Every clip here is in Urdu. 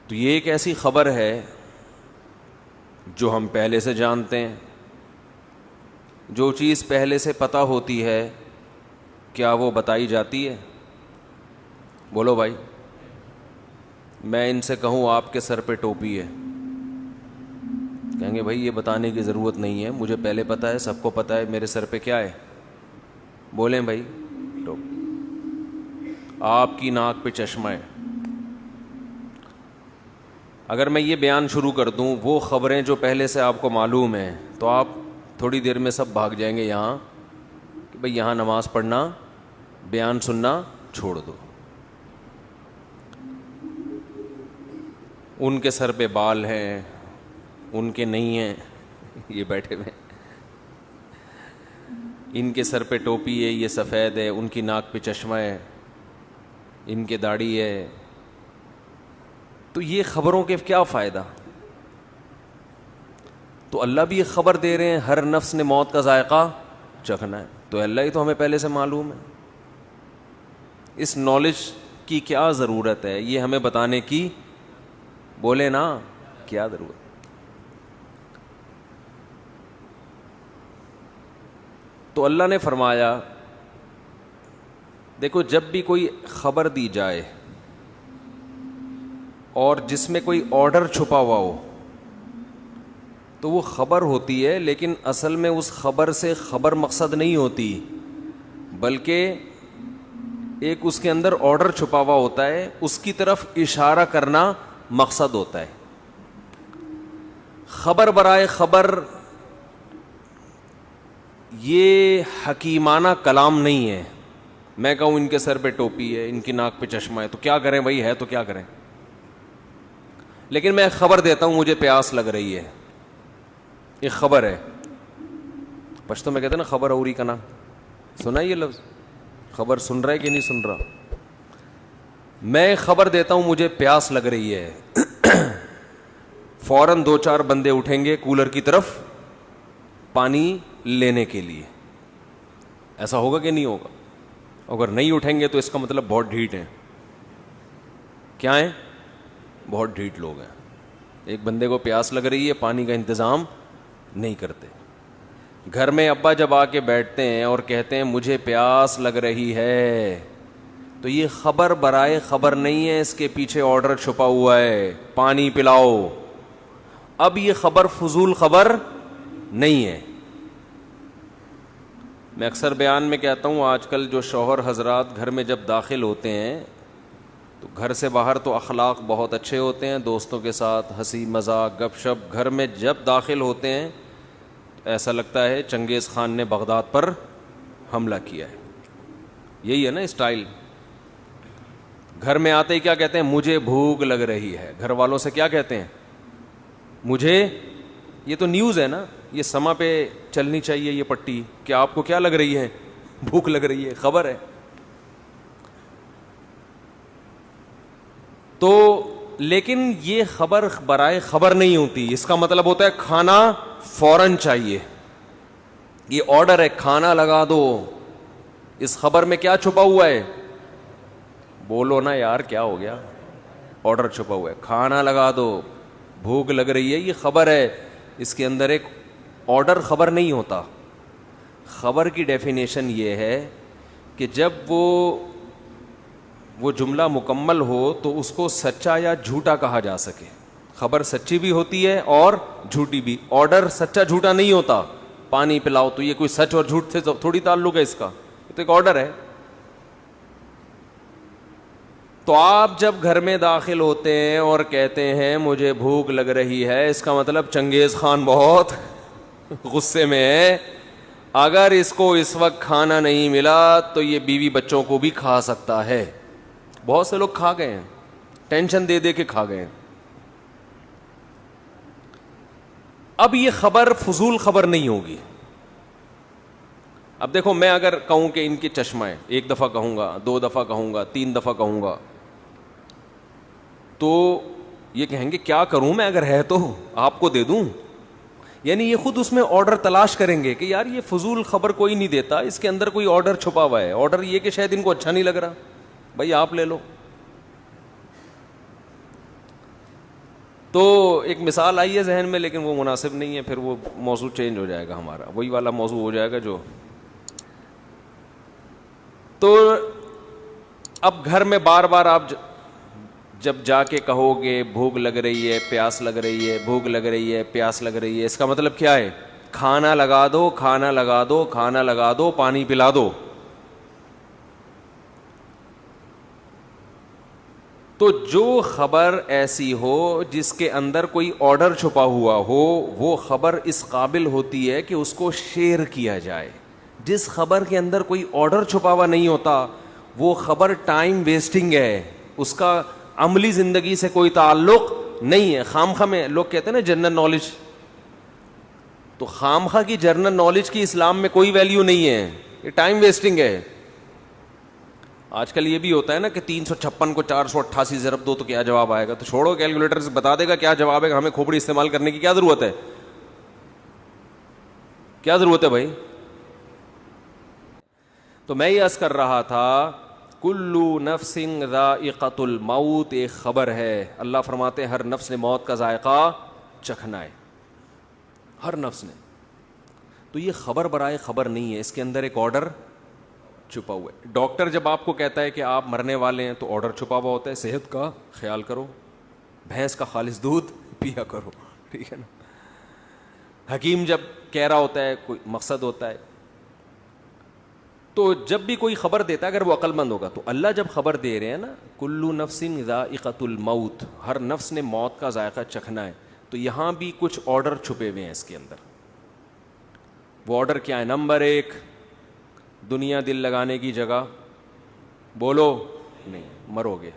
تو یہ ایک ایسی خبر ہے جو ہم پہلے سے جانتے ہیں. جو چیز پہلے سے پتہ ہوتی ہے کیا وہ بتائی جاتی ہے؟ بولو بھائی. میں ان سے کہوں آپ کے سر پہ ٹوپی ہے، کہیں گے بھائی یہ بتانے کی ضرورت نہیں ہے، مجھے پہلے پتہ ہے، سب کو پتہ ہے میرے سر پہ کیا ہے. بولیں بھائی ٹوپی. آپ کی ناک پہ چشمہ ہے. اگر میں یہ بیان شروع کر دوں وہ خبریں جو پہلے سے آپ کو معلوم ہیں، تو آپ تھوڑی دیر میں سب بھاگ جائیں گے یہاں کہ بھئی یہاں نماز پڑھنا، بیان سننا چھوڑ دو. ان کے سر پہ بال ہیں، ان کے نہیں ہیں، یہ بیٹھے ہوئے. ان کے سر پہ ٹوپی ہے، یہ سفید ہے، ان کی ناک پہ چشمہ ہے، ان کے داڑھی ہے. تو یہ خبروں کے کیا فائدہ؟ تو اللہ بھی ایک خبر دے رہے ہیں ہر نفس نے موت کا ذائقہ چکھنا ہے. تو اللہ ہی تو ہمیں پہلے سے معلوم ہے. اس نالج کی کیا ضرورت ہے؟ یہ ہمیں بتانے کی، بولے نا، کیا ضرورت؟ تو اللہ نے فرمایا دیکھو جب بھی کوئی خبر دی جائے اور جس میں کوئی آرڈر چھپا ہوا ہو تو وہ خبر ہوتی ہے، لیکن اصل میں اس خبر سے خبر مقصد نہیں ہوتی، بلکہ ایک اس کے اندر آرڈر چھپا ہوا ہوتا ہے، اس کی طرف اشارہ کرنا مقصد ہوتا ہے. خبر برائے خبر یہ حکیمانہ کلام نہیں ہے. میں کہوں ان کے سر پہ ٹوپی ہے، ان کی ناک پہ چشمہ ہے، تو کیا کریں بھائی؟ ہے تو کیا کریں؟ لیکن میں خبر دیتا ہوں مجھے پیاس لگ رہی ہے، ایک خبر ہے. پشتو میں کہتے ہیں نا خبر اوری کا نا، سنا یہ لفظ؟ خبر سن رہا ہے کہ نہیں سن رہا؟ میں خبر دیتا ہوں مجھے پیاس لگ رہی ہے، فوراً 2-4 بندے اٹھیں گے کولر کی طرف پانی لینے کے لیے. ایسا ہوگا کہ نہیں ہوگا؟ اگر نہیں اٹھیں گے تو اس کا مطلب بہت ڈھیٹ ہیں. کیا ہیں؟ بہت ڈھیٹ لوگ ہیں. ایک بندے کو پیاس لگ رہی ہے، پانی کا انتظام نہیں کرتے. گھر میں ابا جب آ کے بیٹھتے ہیں اور کہتے ہیں مجھے پیاس لگ رہی ہے، تو یہ خبر برائے خبر نہیں ہے، اس کے پیچھے آرڈر چھپا ہوا ہے، پانی پلاؤ. اب یہ خبر فضول خبر نہیں ہے. میں اکثر بیان میں کہتا ہوں آج کل جو شوہر حضرات گھر میں جب داخل ہوتے ہیں تو گھر سے باہر تو اخلاق بہت اچھے ہوتے ہیں، دوستوں کے ساتھ ہنسی مذاق گپ شپ. گھر میں جب داخل ہوتے ہیں تو ایسا لگتا ہے چنگیز خان نے بغداد پر حملہ کیا ہے. یہی ہے نا اسٹائل. گھر میں آتے ہی کیا کہتے ہیں؟ مجھے بھوک لگ رہی ہے. گھر والوں سے کیا کہتے ہیں؟ مجھے، یہ تو نیوز ہے نا، یہ سما پہ چلنی چاہیے یہ پٹی. کیا آپ کو کیا لگ رہی ہے؟ بھوک لگ رہی ہے، خبر ہے. تو لیکن یہ خبر برائے خبر نہیں ہوتی. اس کا مطلب ہوتا ہے کھانا فوراً چاہیے، یہ آرڈر ہے، کھانا لگا دو. اس خبر میں کیا چھپا ہوا ہے؟ بولو نا یار، کیا ہو گیا؟ آرڈر چھپا ہوا ہے، کھانا لگا دو، بھوک لگ رہی ہے. یہ خبر ہے، اس کے اندر ایک آرڈر خبر نہیں ہوتا. خبر کی ڈیفینیشن یہ ہے کہ جب وہ جملہ مکمل ہو تو اس کو سچا یا جھوٹا کہا جا سکے. خبر سچی بھی ہوتی ہے اور جھوٹی بھی. آرڈر سچا جھوٹا نہیں ہوتا. پانی پلاؤ تو یہ کوئی سچ اور جھوٹ سے تھوڑی تعلق ہے اس کا، یہ تو ایک آرڈر ہے. تو آپ جب گھر میں داخل ہوتے ہیں اور کہتے ہیں مجھے بھوک لگ رہی ہے، اس کا مطلب چنگیز خان بہت غصے میں ہے. اگر اس کو اس وقت کھانا نہیں ملا تو یہ بیوی بچوں کو بھی کھا سکتا ہے. بہت سے لوگ کھا گئے ہیں، ٹینشن دے دے کے کھا گئے ہیں. اب یہ خبر فضول خبر نہیں ہوگی. اب دیکھو میں اگر کہوں کہ ان کی چشمہ ہے، 1 دفعہ کہوں گا، 2 دفعہ کہوں گا، 3 دفعہ کہوں گا، تو یہ کہیں گے کیا کروں میں؟ اگر ہے تو آپ کو دے دوں. یعنی یہ خود اس میں آرڈر تلاش کریں گے کہ یار یہ فضول خبر کوئی نہیں دیتا، اس کے اندر کوئی آرڈر چھپا ہوا ہے. آرڈر یہ کہ شاید ان کو اچھا نہیں لگ رہا، بھائی آپ لے لو. تو ایک مثال آئی ہے ذہن میں لیکن وہ مناسب نہیں ہے, پھر وہ موضوع چینج ہو جائے گا ہمارا, وہی والا موضوع ہو جائے گا جو. تو اب گھر میں بار بار آپ جب جا کے کہو گے بھوک لگ رہی ہے, پیاس لگ رہی ہے, بھوک لگ رہی ہے, پیاس لگ رہی ہے, اس کا مطلب کیا ہے؟ کھانا لگا دو, کھانا لگا دو, کھانا لگا دو, پانی پلا دو. تو جو خبر ایسی ہو جس کے اندر کوئی آرڈر چھپا ہوا ہو, وہ خبر اس قابل ہوتی ہے کہ اس کو شیئر کیا جائے. جس خبر کے اندر کوئی آرڈر چھپا ہوا نہیں ہوتا وہ خبر ٹائم ویسٹنگ ہے, اس کا عملی زندگی سے کوئی تعلق نہیں ہے. خامخواہ میں لوگ کہتے ہیں نا جنرل نالج, تو خامخواہ کی جنرل نالج کی اسلام میں کوئی ویلیو نہیں ہے, یہ ٹائم ویسٹنگ ہے. آج کل یہ بھی ہوتا ہے نا کہ 356 کو 488 ضرب دو تو کیا جواب آئے گا, تو چھوڑو کیلکولیٹر سے بتا دے گا کیا جواب ہے, ہمیں کھوپڑی استعمال کرنے کی کیا ضرورت ہے, کیا ضرورت ہے بھائی. تو میں یہ عرض کر رہا تھا کلو نفس ذائقۃ الموت, ایک خبر ہے, اللہ فرماتے ہیں ہر نفس نے موت کا ذائقہ چکھنا ہے, ہر نفس نے. تو یہ خبر برائے خبر نہیں ہے, اس کے اندر ایک آرڈر چھپا ہوا ہے. ڈاکٹر جب آپ کو کہتا ہے کہ آپ مرنے والے ہیں تو آرڈر چھپا ہوا ہوتا ہے, صحت کا خیال کرو, بھینس کا خالص دودھ پیا کرو, ٹھیک ہے نا. حکیم جب کہہ رہا ہوتا ہے کوئی مقصد ہوتا ہے. تو جب بھی کوئی خبر دیتا ہے اگر وہ عقل مند ہوگا, تو اللہ جب خبر دے رہے ہیں نا کلو نفس ذائقۃ الموت, ہر نفس نے موت کا ذائقہ چکھنا ہے, تو یہاں بھی کچھ آرڈر چھپے ہوئے ہیں اس کے اندر. وہ آرڈر کیا ہے؟ نمبر 1, دنیا دل لگانے کی جگہ, بولو نہیں, مرو گے.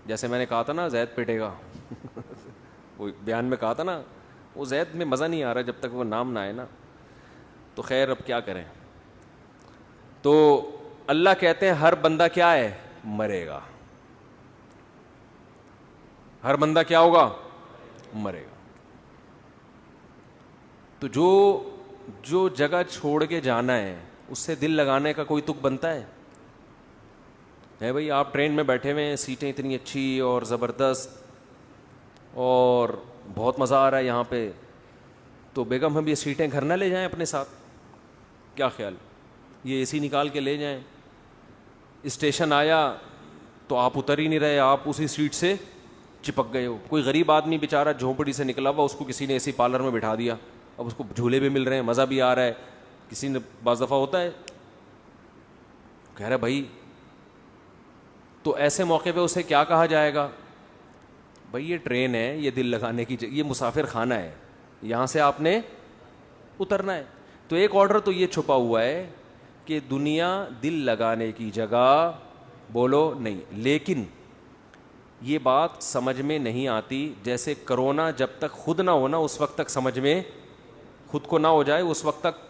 جیسے میں نے کہا تھا نا زید پٹے گا وہ بیان میں کہا تھا نا, وہ زید میں مزہ نہیں آ رہا جب تک وہ نام نہ آئے نا. تو خیر اب کیا کریں. تو اللہ کہتے ہیں ہر بندہ کیا ہے؟ مرے گا. ہر بندہ کیا ہوگا؟ مرے گا. تو جو جگہ چھوڑ کے جانا ہے اس سے دل لگانے کا کوئی تک بنتا ہے بھائی. آپ ٹرین میں بیٹھے ہوئے ہیں, سیٹیں اتنی اچھی اور زبردست اور بہت مزہ آ رہا ہے یہاں پہ, تو بیگم ہم یہ سیٹیں گھر نہ لے جائیں اپنے ساتھ, کیا خیال؟ یہ اے سی نکال کے لے جائیں. اسٹیشن آیا تو آپ اتر ہی نہیں رہے, آپ اسی سیٹ سے چپک گئے ہو. کوئی غریب آدمی بیچارہ جھونپڑی سے نکلا ہوا, اس کو کسی نے اے سی پارلر میں بٹھا دیا, اب اس کو جھولے بھی مل رہے ہیں, مزہ بھی آ رہا ہے. کسی نے بعض دفعہ ہوتا ہے کہہ رہا بھائی, تو ایسے موقع پہ اسے کیا کہا جائے گا؟ بھائی یہ ٹرین ہے, یہ دل لگانے کی یہ مسافر خانہ ہے, یہاں سے آپ نے اترنا ہے. تو ایک آرڈر تو یہ چھپا ہوا ہے کہ دنیا دل لگانے کی جگہ, بولو نہیں. لیکن یہ بات سمجھ میں نہیں آتی, جیسے کرونا جب تک خود نہ ہونا اس وقت تک سمجھ میں, خود کو نہ ہو جائے اس وقت تک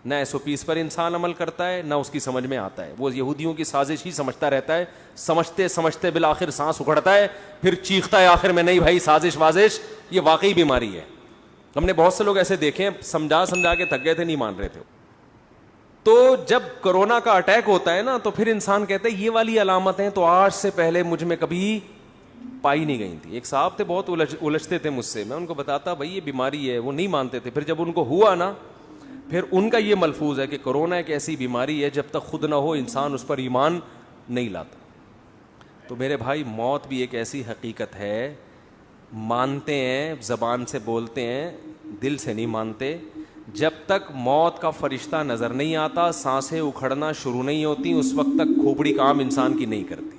نہ SOPs پر انسان عمل کرتا ہے, نہ اس کی سمجھ میں آتا ہے. وہ یہودیوں کی سازش ہی سمجھتا رہتا ہے, سمجھتے سمجھتے بالآخر سانس اکھڑتا ہے, پھر چیختا ہے آخر میں نہیں بھائی سازش وازش یہ واقعی بیماری ہے. ہم نے بہت سے لوگ ایسے دیکھے ہیں, سمجھا کے تھک گئے تھے, نہیں مان رہے تھے. تو جب کرونا کا اٹیک ہوتا ہے نا تو پھر انسان کہتا ہے یہ والی علامتیں تو آج سے پہلے مجھ میں کبھی پائی نہیں گئی تھی. ایک صاحب تھے بہت الجھتے تھے مجھ سے, میں ان کو بتاتا بھائی یہ بیماری ہے, وہ نہیں مانتے تھے. پھر جب ان کو ہوا نا, پھر ان کا یہ ملفوظ ہے کہ کرونا ایک ایسی بیماری ہے جب تک خود نہ ہو انسان اس پر ایمان نہیں لاتا. تو میرے بھائی موت بھی ایک ایسی حقیقت ہے, مانتے ہیں زبان سے بولتے ہیں, دل سے نہیں مانتے. جب تک موت کا فرشتہ نظر نہیں آتا, سانسیں اکھڑنا شروع نہیں ہوتی, اس وقت تک کھوپڑی کام انسان کی نہیں کرتی.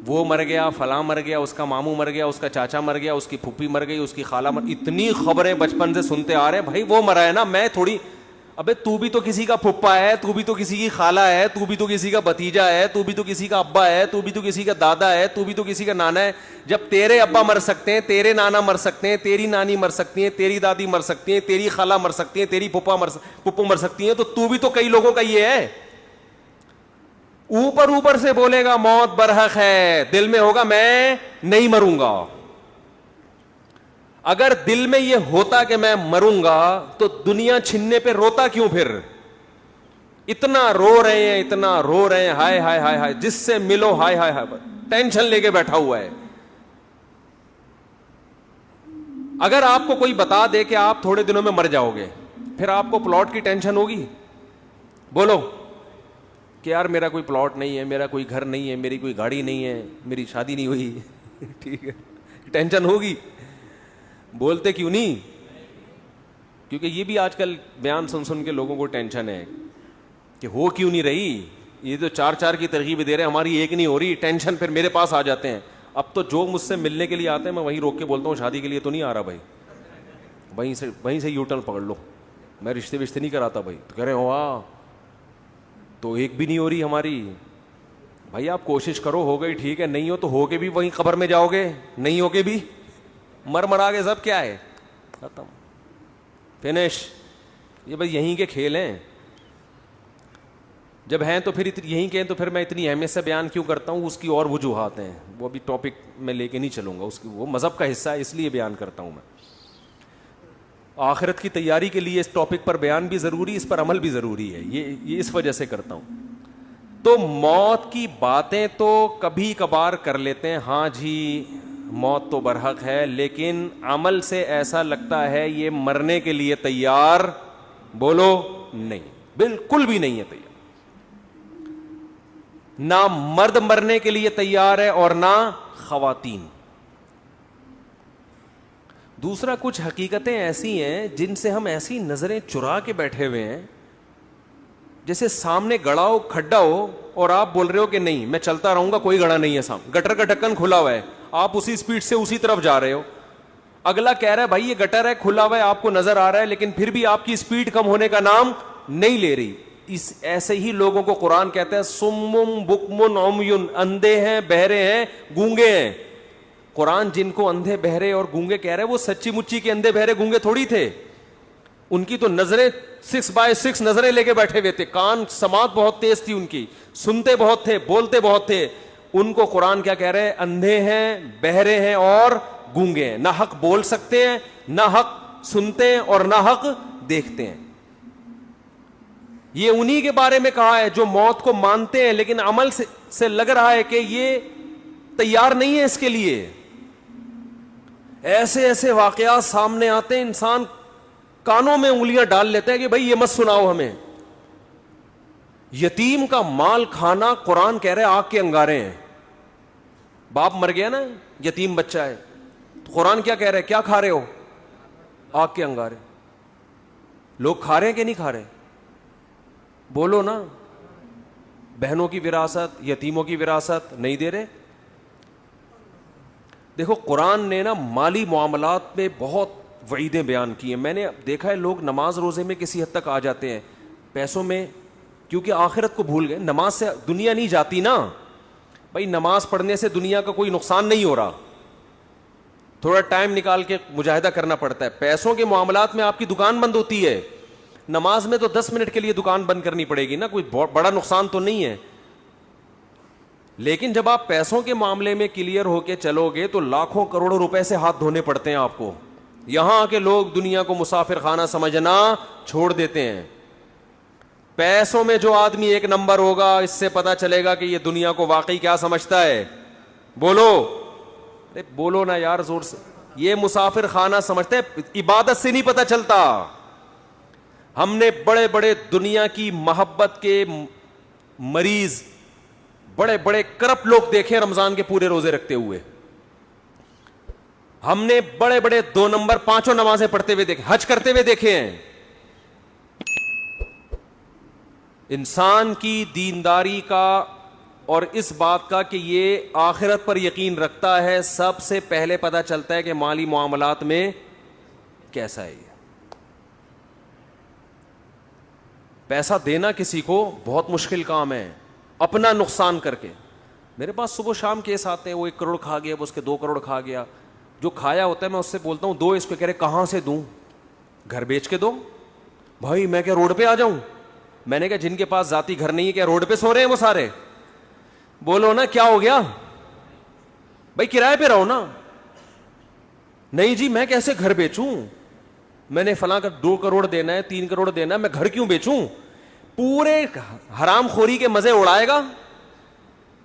وہ مر گیا, فلاں مر گیا, اس کا ماموں مر گیا, اس کا چاچا مر گیا, اس کی پھوپھی مر گئی, اس کی خالہ مر, اتنی خبریں بچپن سے سنتے آ رہے ہیں. بھائی وہ مرا ہے نا, میں تھوڑی, ابے تو بھی تو کسی کا پھپھا ہے, تو بھی تو کسی کی خالہ ہے, تو بھی تو کسی کا بھتیجا ہے, تو بھی تو کسی کا ابا ہے, تو بھی تو کسی کا دادا ہے, تو بھی تو کسی کا نانا ہے. جب تیرے ابا مر سکتے ہیں, تیرے نانا مر سکتے ہیں, تیری نانی مر سکتی ہیں, تیری دادی مر سکتی ہیں, تیری خالہ مر سکتی ہیں, تیری پھپھو مر سکتی ہیں, تو بھی تو کئی لوگوں کا یہ ہے. اوپر سے بولے گا موت برحق ہے, دل میں ہوگا میں نہیں مروں گا. اگر دل میں یہ ہوتا کہ میں مروں گا تو دنیا چھننے پہ روتا کیوں پھر؟ اتنا رو رہے ہیں, اتنا رو رہے ہیں, ہائے ہائے ہائے ہائے, جس سے ملو ہائے ہائے ہائے, ٹینشن لے کے بیٹھا ہوا ہے. اگر آپ کو کوئی بتا دے کہ آپ تھوڑے دنوں میں مر جاؤ گے, پھر آپ کو پلاٹ کی ٹینشن ہوگی؟ بولو کہ یار میرا کوئی پلاٹ نہیں ہے, میرا کوئی گھر نہیں ہے, میری کوئی گاڑی نہیں ہے, میری شادی نہیں ہوئی. ٹھیک ہے, ٹینشن ہوگی؟ بولتے کیوں نہیں؟ کیونکہ یہ بھی آج کل بیان سن سن کے لوگوں کو ٹینشن ہے کہ ہو کیوں نہیں رہی, یہ تو چار چار کی ترغیب دے رہے ہیں, ہماری ایک نہیں ہو رہی. ٹینشن پھر میرے پاس آ جاتے ہیں. اب تو جو مجھ سے ملنے کے لیے آتے ہیں میں وہیں روک کے بولتا ہوں شادی کے لیے تو نہیں آ رہا بھائی, وہیں سے یو ٹرن پکڑ لو, میں رشتے وشتے نہیں کراتا بھائی. تو کہہ رہے ہو تو ایک بھی نہیں ہو رہی ہماری. بھائی آپ کوشش کرو, ہو گئی ٹھیک ہے, نہیں ہو تو ہو کے بھی وہیں قبر میں جاؤ گے, نہیں ہو کے بھی مرا کے سب کیا ہے, ختم, فنش. یہ بھائی یہیں کے کھیل ہیں. جب ہیں تو پھر یہیں کے ہیں تو پھر میں اتنی اہمیت سے بیان کیوں کرتا ہوں؟ اس کی اور وجوہات ہیں, وہ ابھی ٹاپک میں لے کے نہیں چلوں گا, اس کی وہ مذہب کا حصہ ہے اس لیے بیان کرتا ہوں. میں آخرت کی تیاری کے لیے اس ٹاپک پر بیان بھی ضروری, اس پر عمل بھی ضروری ہے, یہ اس وجہ سے کرتا ہوں. تو موت کی باتیں تو کبھی کبھار کر لیتے ہیں, ہاں جی موت تو برحق ہے, لیکن عمل سے ایسا لگتا ہے یہ مرنے کے لیے تیار, بولو نہیں, بالکل بھی نہیں ہے تیار. نہ مرد مرنے کے لیے تیار ہے اور نہ خواتین. دوسرا, کچھ حقیقتیں ایسی ہیں جن سے ہم ایسی نظریں چرا کے بیٹھے ہوئے ہیں, جیسے سامنے گڑا ہو, کھڈا ہو, اور آپ بول رہے ہو کہ نہیں میں چلتا رہوں گا, کوئی گڑا نہیں ہے سامنے, گٹر کا ڈھکن کھلا ہوا ہے, آپ اسی سپیڈ سے اسی طرف جا رہے ہو. اگلا کہہ رہا ہے بھائی یہ گٹر ہے, کھلا ہوا ہے, آپ کو نظر آ رہا ہے, لیکن پھر بھی آپ کی سپیڈ کم ہونے کا نام نہیں لے رہی. ایسے ہی لوگوں کو قرآن کہتا ہے سمم بکمن عمیون, اندھے ہیں, بہرے ہیں, گونگے ہیں. قرآن جن کو اندھے بہرے اور گونگے کہہ رہے ہیں وہ سچی مچی کے اندھے بہرے گونگے تھوڑی تھے. ان کی تو نظریں 6x6 نظریں لے کے بیٹھے ہوئے تھے, کان سماعت بہت تیز تھی ان کی, سنتے بہت تھے, بولتے بہت تھے. ان کو قرآن کیا کہہ رہے ہیں؟ اندھے ہیں, بہرے ہیں اور گونگے ہیں. نہ حق بول سکتے ہیں, نہ حق سنتے ہیں, اور نہ حق دیکھتے ہیں. یہ انہی کے بارے میں کہا ہے جو موت کو مانتے ہیں لیکن عمل سے لگ رہا ہے کہ یہ تیار نہیں ہے اس کے لیے. ایسے ایسے واقعات سامنے آتے ہیں, انسان کانوں میں انگلیاں ڈال لیتے ہیں کہ بھائی یہ مت سناؤ ہمیں. یتیم کا مال کھانا, قرآن کہہ رہے آگ کے انگارے ہیں. باپ مر گیا نا, یتیم بچہ ہے, تو قرآن کیا کہہ رہے, کیا کھا رہے ہو؟ آگ کے انگارے. لوگ کھا رہے ہیں کہ نہیں کھا رہے؟ بولو نا. بہنوں کی وراثت, یتیموں کی وراثت نہیں دے رہے. دیکھو قرآن نے نا مالی معاملات میں بہت وعیدیں بیان کی ہیں. میں نے دیکھا ہے لوگ نماز روزے میں کسی حد تک آ جاتے ہیں, پیسوں میں, کیونکہ آخرت کو بھول گئے. نماز سے دنیا نہیں جاتی نا بھائی, نماز پڑھنے سے دنیا کا کوئی نقصان نہیں ہو رہا, تھوڑا ٹائم نکال کے مجاہدہ کرنا پڑتا ہے. پیسوں کے معاملات میں آپ کی دکان بند ہوتی ہے, نماز میں تو 10 منٹ کے لیے دکان بند کرنی پڑے گی نا, کوئی بڑا نقصان تو نہیں ہے. لیکن جب آپ پیسوں کے معاملے میں کلیئر ہو کے چلو گے تو لاکھوں کروڑوں روپے سے ہاتھ دھونے پڑتے ہیں آپ کو. یہاں کے لوگ دنیا کو مسافر خانہ سمجھنا چھوڑ دیتے ہیں. پیسوں میں جو آدمی ایک نمبر ہوگا, اس سے پتا چلے گا کہ یہ دنیا کو واقعی کیا سمجھتا ہے. بولو, بولو نا یار زور سے. یہ مسافر خانہ سمجھتے ہیں, عبادت سے نہیں پتا چلتا. ہم نے بڑے بڑے دنیا کی محبت کے مریض, بڑے بڑے کرپٹ لوگ دیکھے رمضان کے پورے روزے رکھتے ہوئے. ہم نے بڑے بڑے 2 نمبر 5 نمازیں پڑھتے ہوئے دیکھے, حج کرتے ہوئے دیکھے ہیں. انسان کی دینداری کا اور اس بات کا کہ یہ آخرت پر یقین رکھتا ہے, سب سے پہلے پتا چلتا ہے کہ مالی معاملات میں کیسا ہے. پیسہ دینا کسی کو بہت مشکل کام ہے, اپنا نقصان کر کے. میرے پاس صبح شام کیس آتے ہیں, وہ 1 کروڑ کھا گیا, وہ اس کے 2 کروڑ کھا گیا. جو کھایا ہوتا ہے میں اس سے بولتا ہوں دو, اس کو کہہ رہے کہاں سے دوں, گھر بیچ کے دو. بھائی میں کیا روڈ پہ آ جاؤں؟ میں نے کہا جن کے پاس ذاتی گھر نہیں ہے کیا روڈ پہ سو رہے ہیں وہ سارے؟ بولو نا کیا ہو گیا بھائی, کرائے پہ رہو نا. نہیں جی میں کیسے گھر بیچوں, میں نے فلاں کا 2 کروڑ دینا ہے, 3 کروڑ دینا ہے, میں گھر کیوں بیچوں؟ پورے حرام خوری کے مزے اڑائے گا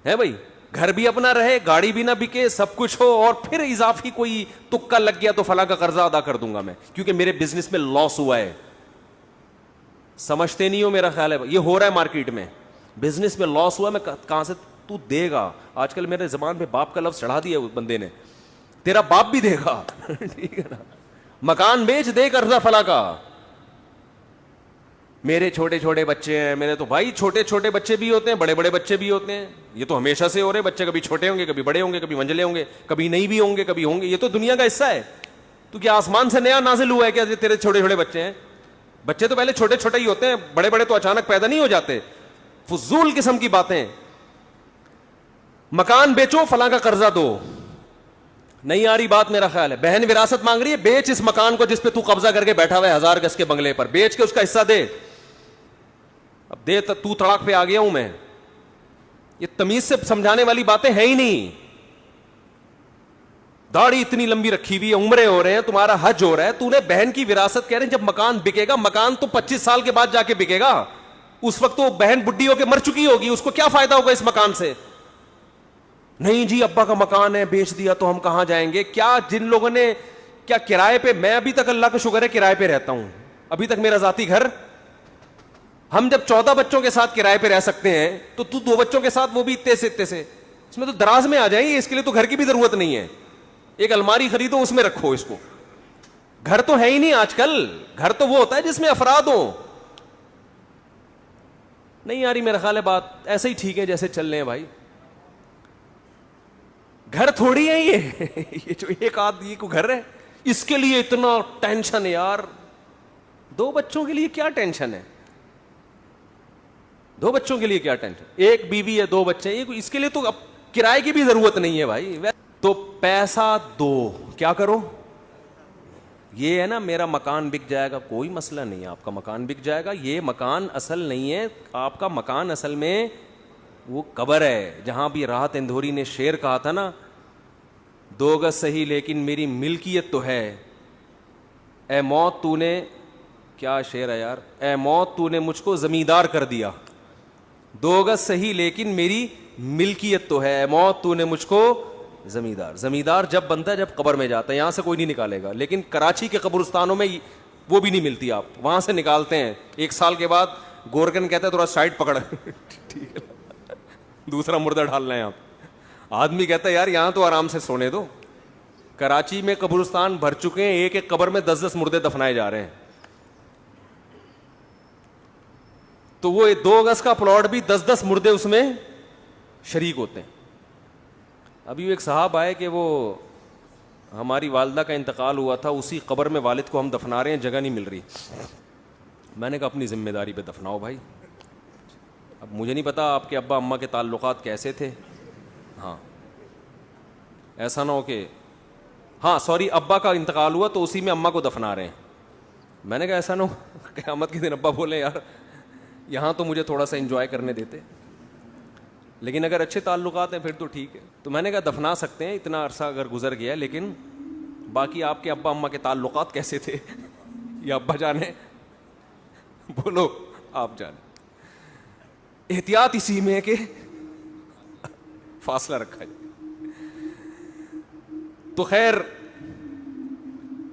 ہے بھائی. گھر بھی اپنا رہے, گاڑی بھی نہ بکے, سب کچھ ہو, اور پھر اضافی کوئی تکا لگ گیا تو فلاں کا قرضہ ادا کر دوں گا میں کیونکہ میرے بزنس میں لاس ہوا ہے. سمجھتے نہیں ہو, میرا خیال ہے یہ ہو رہا ہے مارکیٹ میں, بزنس میں لاس ہوا, میں کہاں سے تو دے گا. آج کل میرے زبان پہ باپ کا لفظ چڑھا دیا اس بندے نے, تیرا باپ بھی دے گا. ٹھیک ہے نا, مکان بیچ دے قرضہ فلاں کا. میرے چھوٹے چھوٹے بچے ہیں, میرے تو بھائی چھوٹے چھوٹے بچے بھی ہوتے ہیں, بڑے بڑے بچے بھی ہوتے ہیں. یہ تو ہمیشہ سے ہو رہے, بچے کبھی چھوٹے ہوں گے, کبھی بڑے ہوں گے, کبھی منجلے ہوں گے, کبھی نہیں بھی ہوں گے, کبھی ہوں گے. یہ تو دنیا کا حصہ ہے. تو کیا آسمان سے نیا نازل ہوا ہے کیا تیرے چھوٹے چھوٹے بچے ہیں؟ بچے تو پہلے چھوٹے چھوٹے ہی ہوتے ہیں, بڑے بڑے تو اچانک پیدا نہیں ہو جاتے. فضول قسم کی باتیں. مکان بیچو, فلاں کا قرضہ دو. نہیں آ رہی بات میرا خیال ہے. بہن وراثت مانگ رہی ہے, بیچ اس مکان کو جس پہ تو قبضہ کر کے بیٹھا ہوا ہے 1000 گز کے بنگلے پر, بیچ کے اس کا حصہ دے. اب دے تو تڑاک پہ آ گیا ہوں میں. یہ تمیز سے سمجھانے والی باتیں ہیں ہی نہیں. داڑھی اتنی لمبی رکھی ہوئی ہے, عمریں ہو رہے ہیں, تمہارا حج ہو رہا ہے, تو نے بہن کی وراثت کہہ رہے ہیں. جب مکان بکے گا, مکان تو 25 سال کے بعد جا کے بکے گا, اس وقت تو بہن بڈھی ہو کے مر چکی ہوگی, اس کو کیا فائدہ ہوگا اس مکان سے؟ نہیں جی ابا کا مکان ہے, بیچ دیا تو ہم کہاں جائیں گے. کیا جن لوگوں نے کیا کرائے پہ, میں ابھی تک اللہ کا شکر ہے کرائے پہ رہتا ہوں, ابھی تک میرا ذاتی گھر. ہم جب 14 بچوں کے ساتھ کرائے پہ رہ سکتے ہیں تو 2 بچوں کے ساتھ وہ بھی اتنے سے اس میں تو دراز میں آ جائیں گے. اس کے لیے تو گھر کی بھی ضرورت نہیں ہے. ایک الماری خریدو, اس میں رکھو اس کو. گھر تو ہے ہی نہیں آج کل. گھر تو وہ ہوتا ہے جس میں افراد ہوں. نہیں آ رہی میرا خیال ہے بات. ایسے ہی ٹھیک ہے جیسے چل رہے ہیں بھائی. گھر تھوڑی ہے یہ جو ایک آدمی کو گھر ہے, اس کے لیے اتنا ٹینشن ہے یار. 2 بچوں کے لیے کیا ٹینشن ہے؟ 2 بچوں کے لیے کیا ٹینشن؟ ایک بیوی ہے, 2 بچے ہیں, اس کے لیے تو اب کرائے کی بھی ضرورت نہیں ہے بھائی. تو پیسہ دو, کیا کرو؟ یہ ہے نا میرا مکان بک جائے گا, کوئی مسئلہ نہیں ہے, آپ کا مکان بک جائے گا. یہ مکان اصل نہیں ہے آپ کا. مکان اصل میں وہ قبر ہے. جہاں بھی راحت اندھوری نے شعر کہا تھا نا, 2 گز صحیح لیکن میری ملکیت تو ہے. اے موت تو نے, کیا شعر ہے یار, اے موت تو نے مجھ کو زمیندار کر دیا. 2 گز صحیح لیکن میری ملکیت تو ہے. اے موت تو نے مجھ کو زمیندار. زمیندار جب بنتا ہے جب قبر میں جاتا ہے, یہاں سے کوئی نہیں نکالے گا. لیکن کراچی کے قبرستانوں میں وہ بھی نہیں ملتی, آپ وہاں سے نکالتے ہیں 1 سال کے بعد. گورکن کہتا ہے تھوڑا سائڈ پکڑ, ٹھیک ہے, دوسرا مردہ ڈالنا ہے آپ. آدمی کہتا ہے یار یہاں تو آرام سے سونے دو. کراچی میں قبرستان بھر چکے ہیں, ایک ایک قبر میں 10-10 مردے دفنائے جا رہے ہیں. تو وہ 2 گز کا پلاٹ بھی 10-10 مردے اس میں شریک ہوتے ہیں. ابھی ایک صاحب آئے کہ وہ ہماری والدہ کا انتقال ہوا تھا, اسی قبر میں والد کو ہم دفنا رہے ہیں, جگہ نہیں مل رہی. میں نے کہا اپنی ذمہ داری پہ دفناؤ بھائی. اب مجھے نہیں پتا آپ کے ابا اماں کے تعلقات کیسے تھے. ہاں ایسا نہ ہو کہ ہاں سوری ابا کا انتقال ہوا تو اسی میں اماں کو دفنا رہے ہیں. میں نے کہا ایسا نہ ہو قیامت کے دن ابا بولے یار یہاں تو مجھے تھوڑا سا انجوائے کرنے دیتے, لیکن اگر اچھے تعلقات ہیں پھر تو ٹھیک ہے. تو میں نے کہا دفنا سکتے ہیں, اتنا عرصہ اگر گزر گیا, لیکن باقی آپ کے ابا اماں کے تعلقات کیسے تھے یا ابا جانے, بولو آپ جانے. احتیاط اسی میں ہے کہ فاصلہ رکھا جائے. تو خیر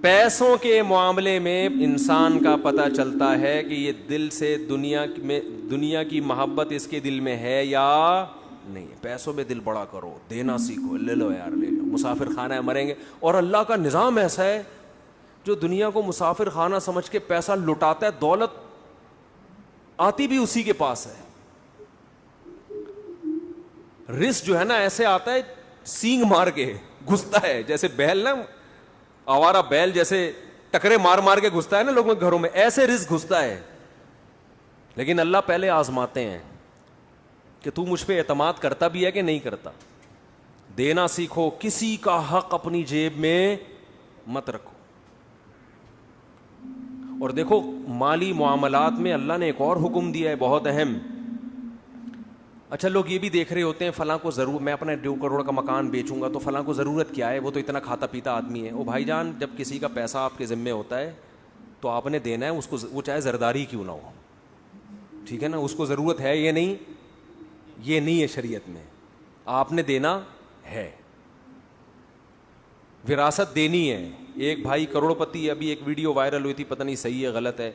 پیسوں کے معاملے میں انسان کا پتہ چلتا ہے کہ یہ دل سے دنیا کی محبت اس کے دل میں ہے یا نہیں. پیسوں میں دل بڑا کرو, دینا سیکھو, لے لو یار لے لو, مسافر خانہ ہے مریں گے. اور اللہ کا نظام ایسا ہے جو دنیا کو مسافر خانہ سمجھ کے پیسہ لٹاتا ہے, دولت آتی بھی اسی کے پاس ہے. رزق جو ہے نا ایسے آتا ہے سینگ مار کے گھستا ہے, جیسے بیل نا, آوارہ بیل جیسے ٹکرے مار مار کے گھستا ہے نا لوگوں کے گھروں میں, ایسے رزق گھستا ہے. لیکن اللہ پہلے آزماتے ہیں کہ تو مجھ پہ اعتماد کرتا بھی ہے کہ نہیں کرتا. دینا سیکھو, کسی کا حق اپنی جیب میں مت رکھو. اور دیکھو مالی معاملات میں اللہ نے ایک اور حکم دیا ہے بہت اہم. اچھا لوگ یہ بھی دیکھ رہے ہوتے ہیں فلاں کو ضرور, میں اپنا 2 کروڑ کا مکان بیچوں گا تو فلاں کو ضرورت کیا ہے, وہ تو اتنا کھاتا پیتا آدمی ہے. او بھائی جان, جب کسی کا پیسہ آپ کے ذمے ہوتا ہے تو آپ نے دینا ہے اس کو, وہ چاہے زرداری کیوں نہ ہو, ٹھیک ہے نا. اس کو ضرورت ہے یہ نہیں ہے شریعت میں. آپ نے دینا ہے, وراثت دینی ہے. ایک بھائی کروڑ پتی, ابھی ایک ویڈیو وائرل ہوئی تھی, پتہ نہیں صحیح ہے غلط ہے,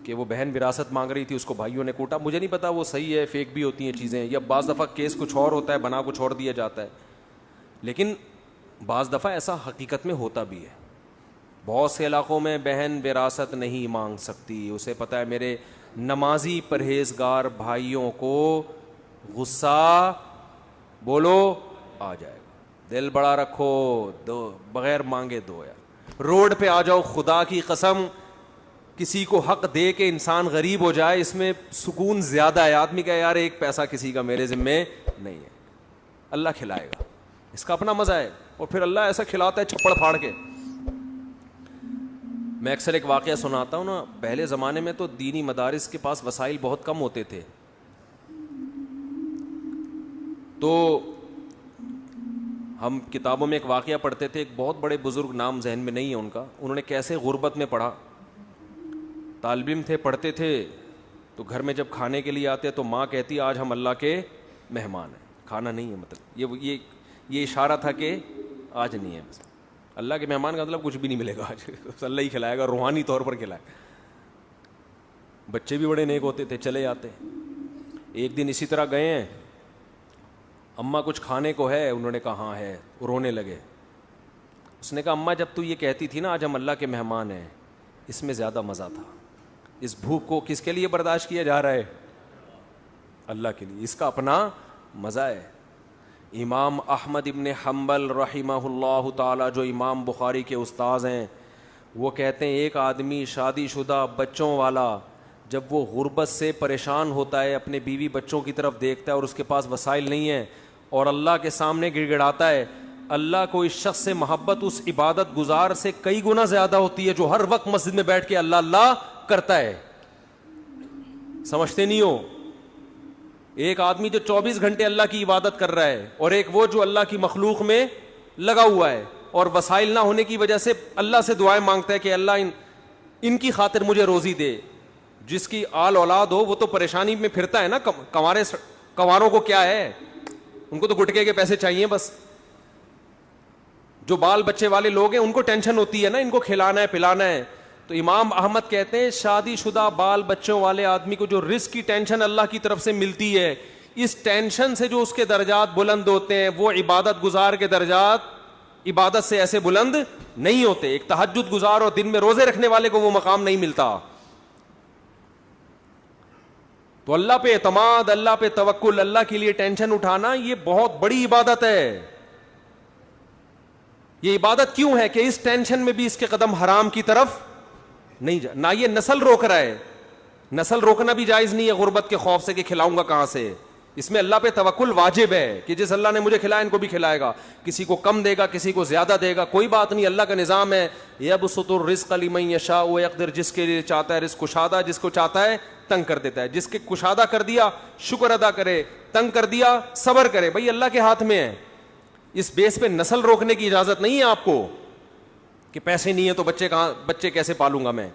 کہ وہ بہن وراثت مانگ رہی تھی, اس کو بھائیوں نے کوٹا. مجھے نہیں پتا وہ صحیح ہے, فیک بھی ہوتی ہیں چیزیں, یا بعض دفعہ کیس کچھ اور ہوتا ہے, بنا کچھ اور دیا جاتا ہے, لیکن بعض دفعہ ایسا حقیقت میں ہوتا بھی ہے. بہت سے علاقوں میں بہن وراثت نہیں مانگ سکتی, اسے پتہ ہے میرے نمازی پرہیزگار بھائیوں کو غصہ بولو آ جائے گا. دل بڑا رکھو, دو بغیر مانگے دو. یار روڈ پہ آ جاؤ, خدا کی قسم کسی کو حق دے کے انسان غریب ہو جائے, اس میں سکون زیادہ ہے. آدمی کا یار ایک پیسہ کسی کا میرے ذمے نہیں ہے, اللہ کھلائے گا, اس کا اپنا مزہ ہے. اور پھر اللہ ایسا کھلاتا ہے چھپڑ پھاڑ کے. میں اکثر ایک واقعہ سناتا ہوں نا, پہلے زمانے میں تو دینی مدارس کے پاس وسائل بہت کم ہوتے تھے, تو ہم کتابوں میں ایک واقعہ پڑھتے تھے. ایک بہت بڑے بزرگ, نام ذہن میں نہیں ہے ان کا, انہوں نے کیسے غربت میں پڑھا. طالب علم تھے, پڑھتے تھے, تو گھر میں جب کھانے کے لیے آتے تو ماں کہتی آج ہم اللہ کے مہمان ہیں, کھانا نہیں ہے. مطلب یہ اشارہ تھا کہ آج نہیں ہے. بس اللہ کے مہمان کا مطلب کچھ بھی نہیں ملے گا آج, اللہ ہی کھلائے گا, روحانی طور پر کھلائے. بچے بھی بڑے نیک ہوتے تھے, چلے جاتے. ایک دن اسی طرح گئے ہیں, اماں کچھ کھانے کو ہے؟ انہوں نے کہا ہاں ہے. رونے لگے. اس نے کہا اماں جب تو یہ کہتی تھی نا آج ہم اللہ کے مہمان ہیں, اس میں زیادہ مزہ تھا. اس بھوک کو کس کے لیے برداشت کیا جا رہا ہے؟ اللہ کے لیے. اس کا اپنا مزہ ہے. امام احمد ابن حنبل رحمہ اللہ تعالی, جو امام بخاری کے استاذ ہیں, وہ کہتے ہیں ایک آدمی شادی شدہ بچوں والا جب وہ غربت سے پریشان ہوتا ہے, اپنے بیوی بچوں کی طرف دیکھتا ہے اور اس کے پاس وسائل نہیں ہیں, اور اللہ کے سامنے گڑ گڑاتا ہے, اللہ کو اس شخص سے محبت اس عبادت گزار سے کئی گنا زیادہ ہوتی ہے جو ہر وقت مسجد میں بیٹھ کے اللہ اللہ کرتا ہے. سمجھتے نہیں ہو؟ ایک آدمی جو 24 گھنٹے اللہ کی عبادت کر رہا ہے, اور ایک وہ جو اللہ کی مخلوق میں لگا ہوا ہے, اور وسائل نہ ہونے کی وجہ سے اللہ سے دعائیں مانگتا ہے کہ اللہ ان کی خاطر مجھے روزی دے. جس کی آل اولاد ہو وہ تو پریشانی میں پھرتا ہے نا. کنواروں کو کیا ہے, ان کو تو گٹکے کے پیسے چاہیے بس. جو بال بچے والے لوگ ہیں ان کو ٹینشن ہوتی ہے نا, ان کو کھلانا ہے پلانا ہے. تو امام احمد کہتے ہیں شادی شدہ بال بچوں والے آدمی کو جو رزق کی ٹینشن اللہ کی طرف سے ملتی ہے, اس ٹینشن سے جو اس کے درجات بلند ہوتے ہیں, وہ عبادت گزار کے درجات عبادت سے ایسے بلند نہیں ہوتے. ایک تہجد گزار اور دن میں روزے رکھنے والے کو وہ مقام نہیں ملتا. تو اللہ پہ اعتماد, اللہ پہ توکل, اللہ کے لیے ٹینشن اٹھانا, یہ بہت بڑی عبادت ہے. یہ عبادت کیوں ہے کہ اس ٹینشن میں بھی اس کے قدم حرام کی طرف نہیں جا. نہ یہ نسل روک رہا ہے, نسل روکنا بھی جائز نہیں ہے غربت کے خوف سے کہ کھلاؤں گا کہاں سے. اس میں اللہ پہ توکل واجب ہے کہ جس اللہ نے مجھے کھلایا ان کو بھی کھلائے گا. کسی کو کم دے گا, کسی کو زیادہ دے گا, کوئی بات نہیں, اللہ کا نظام ہے. یبسط الرزق لمن یشاء ویقدر, جس کے لیے چاہتا ہے رزق کشادہ, جس کو چاہتا ہے تنگ کر دیتا ہے. جس کے کشادہ کر دیا شکر ادا کرے, تنگ کر دیا صبر کرے. بھائی اللہ کے ہاتھ میں ہے. اس بیس پہ نسل روکنے کی اجازت نہیں ہے آپ کو کہ پیسے نہیں ہیں تو بچے کیسے پالوں گا میں.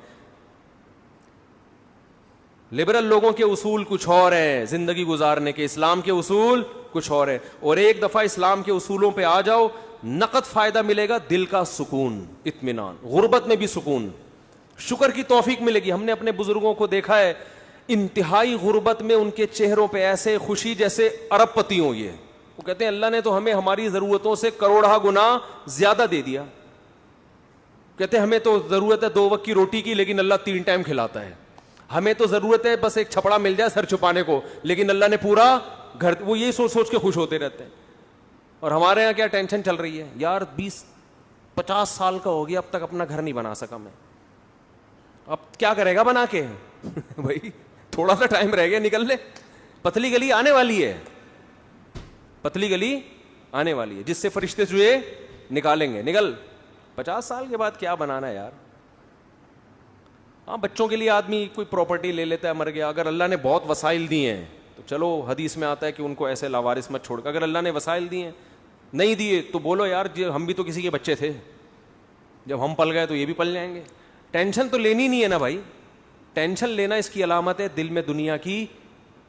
لبرل لوگوں کے اصول کچھ اور ہیں زندگی گزارنے کے, اسلام کے اصول کچھ اور ہیں. اور ایک دفعہ اسلام کے اصولوں پہ آ جاؤ, نقد فائدہ ملے گا, دل کا سکون, اطمینان, غربت میں بھی سکون, شکر کی توفیق ملے گی. ہم نے اپنے بزرگوں کو دیکھا ہے انتہائی غربت میں ان کے چہروں پہ ایسے خوشی جیسے ارب پتی ہوں. یہ وہ کہتے ہیں اللہ نے تو ہمیں ہماری ضرورتوں سے کروڑہ گنا زیادہ دے دیا. کہتے ہیں ہمیں تو ضرورت ہے 2 وقت کی روٹی کی, لیکن اللہ 3 ٹائم کھلاتا ہے. ہمیں تو ضرورت ہے بس ایک چھپڑا مل جائے سر چھپانے کو, لیکن اللہ نے پورا گھر. وہ یہی سوچ سوچ کے خوش ہوتے رہتے ہیں. اور ہمارے یہاں کیا ٹینشن چل رہی ہے, یار 20-50 سال کا ہو گیا اب تک اپنا گھر نہیں بنا سکا میں, اب کیا کرے گا بنا کے. بھائی تھوڑا سا ٹائم رہ گیا, نکل لے. پتلی گلی آنے والی ہے, پتلی گلی آنے والی ہے جس سے فرشتے چوہے نکالیں گے. نکل. 50 سال کے بعد کیا بنانا ہے یار. ہاں بچوں کے لیے آدمی کوئی پراپرٹی لے لیتا ہے, مر گیا. اگر اللہ نے بہت وسائل دیے ہیں تو چلو حدیث میں آتا ہے کہ ان کو ایسے لاوارث مت چھوڑ کر. اگر اللہ نے وسائل دیے ہیں, نہیں دیے تو بولو یار ہم بھی تو کسی کے بچے تھے, جب ہم پل گئے تو یہ بھی پل جائیں گے. ٹینشن تو لینی نہیں ہے نا بھائی. ٹینشن لینا اس کی علامت ہے دل میں دنیا کی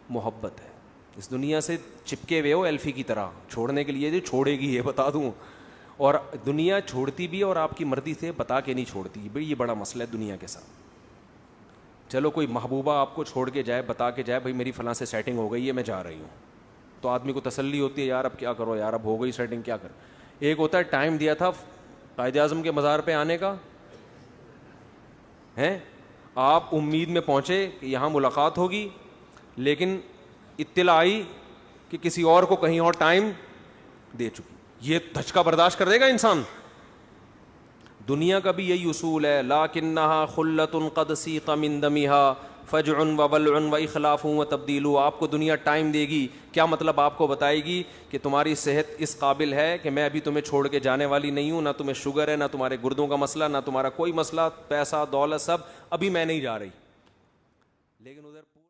محبت ہے. اس دنیا سے چپکے ہوئے ہو ایلفی کی طرح, چھوڑنے کے لیے جو چھوڑے گی یہ بتا دوں, اور دنیا چھوڑتی بھی اور آپ کی مرضی سے بتا کے نہیں چھوڑتی. بھئی یہ بڑا مسئلہ ہے دنیا کے ساتھ. چلو کوئی محبوبہ آپ کو چھوڑ کے جائے, بتا کے جائے بھائی میری فلاں سے سیٹنگ ہو گئی ہے میں جا رہی ہوں, تو آدمی کو تسلی ہوتی ہے یار اب کیا کرو یار, اب ہو گئی سیٹنگ کیا کر. ایک ہوتا ہے ٹائم دیا تھا قائد اعظم کے مزار پہ آنے کا, ہیں آپ امید میں پہنچے کہ یہاں ملاقات ہوگی, لیکن اطلاع آئی کہ کسی اور کو کہیں اور ٹائم دے چکی. یہ دھچکا برداشت کر دے گا انسان؟ دنیا کا بھی یہی اصول ہے, لاکنھا خلۃ قد سیق من دمھا فجع وبلع واخلاف وتبدیل. آپ کو دنیا ٹائم دے گی, کیا مطلب آپ کو بتائے گی کہ تمہاری صحت اس قابل ہے کہ میں ابھی تمہیں چھوڑ کے جانے والی نہیں ہوں, نہ تمہیں شوگر ہے, نہ تمہارے گردوں کا مسئلہ, نہ تمہارا کوئی مسئلہ, پیسہ دولت سب, ابھی میں نہیں جا رہی. لیکن ادھر